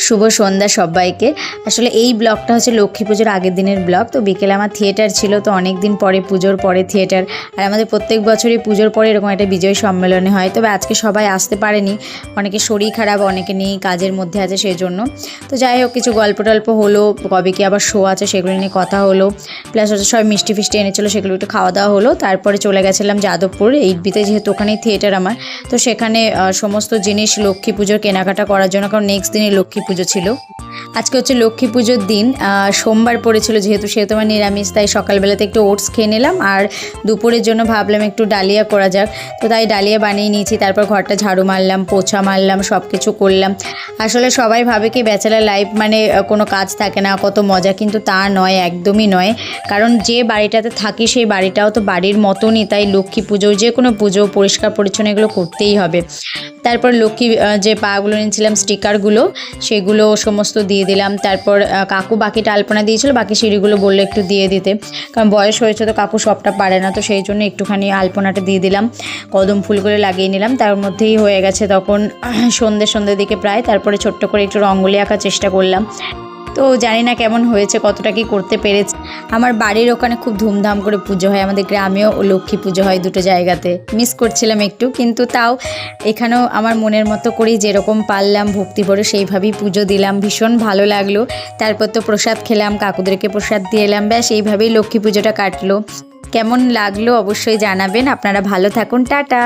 শুভ সন্ধ্যা সবাইকে। আসলে এই ব্লগটা হচ্ছে লক্ষ্মী পুজোর আগের দিনের ব্লগ। তো বিকেলে আমার থিয়েটার ছিল, তো অনেক দিন পরে পুজোর পরে থিয়েটার। আর আমাদের প্রত্যেক বছরই পুজোর পরে এরকম একটা বিজয় সম্মেলনে হয়। তবে আজকে সবাই আসতে পারেনি, অনেকে শরীর খারাপ, অনেকে নেই, কাজের মধ্যে আছে সেই জন্য। তো যাই হোক, কিছু গল্প টল্প হলো, কবে কি আবার শো আছে সেগুলো নিয়ে কথা হলো, প্লাস হচ্ছে সবাই মিষ্টি ফিষ্টি এনেছিলো, সেগুলো একটু খাওয়া দাওয়া হলো। তারপরে চলে গেছিলাম যাদবপুর 8B-তে, যেহেতু ওখানেই থিয়েটার আমার। তো সেখানে সমস্ত জিনিস লক্ষ্মী পুজোর কেনাকাটা করার জন্য, কারণ নেক্সট দিনই লক্ষ্মী পুজো ছিল। আজকে হচ্ছে লক্ষ্মী পুজোর দিন, সোমবার পড়েছিল যেহেতু আমার নিরামিষ, তাই সকালবেলাতে একটু ওটস খেয়ে নিলাম। আর দুপুরের জন্য ভাবলাম একটু ডালিয়া করা যাক, তো তাই ডালিয়া বানিয়ে নিয়েছি। তারপর ঘরটা ঝাড়ু মারলাম, পোছা মারলাম, সব কিছু করলাম। আসলে সবাই ভাবে কি ব্যাচেলার লাইফ মানে কোনো কাজ থাকে না, কত মজা, কিন্তু তা নয়, একদমই নয়। কারণ যে বাড়িটাতে থাকি সেই বাড়িটাও তো বাড়ির মতনই, তাই লক্ষ্মী পুজো, যে কোনো পুজো, পরিষ্কার পরিচ্ছন্ন এগুলো করতেই হবে। তারপর লক্ষ্মী যে পাগুলো নিয়েছিলাম, স্টিকারগুলো, সেগুলো সমস্ত দিয়ে দিলাম। তারপর কাকু বাকিটা আলপনা দিয়েছিল, বাকি সিঁড়িগুলো বললো একটু দিয়ে দিতে, কারণ বয়স হয়েছে তো কাকু সবটা পারে না, তো সেই জন্য একটুখানি আলপনাটা দিয়ে দিলাম। কদম ফুলগুলো লাগিয়ে নিলাম, তার মধ্যেই হয়ে গেছে তখন সন্ধ্যের দিকে প্রায়। তারপরে ছোট্ট করে একটু রঙ্গোলি আঁকার চেষ্টা করলাম। তো জানি না কেমন হয়েছে, কতটা কি করতে পেরেছি। আমার বাড়ির ওখানে খুব ধুমধাম করে পুজো হয়, আমাদের গ্রামেও লক্ষ্মী পুজো হয়, দুটো জায়গাতে। মিস করছিলাম একটু, কিন্তু তাও এখানেও আমার মনের মতো করেই যেরকম পারলাম ভক্তি ভরে সেইভাবেই পুজো দিলাম। ভীষণ ভালো লাগলো। তারপর তো প্রসাদ খেলাম, কাকুদেরকে প্রসাদ দিয়ে এলাম, ব্যাস এইভাবেই লক্ষ্মী পুজোটা কাটলো। কেমন লাগলো অবশ্যই জানাবেন। আপনারা ভালো থাকুন, টাটা।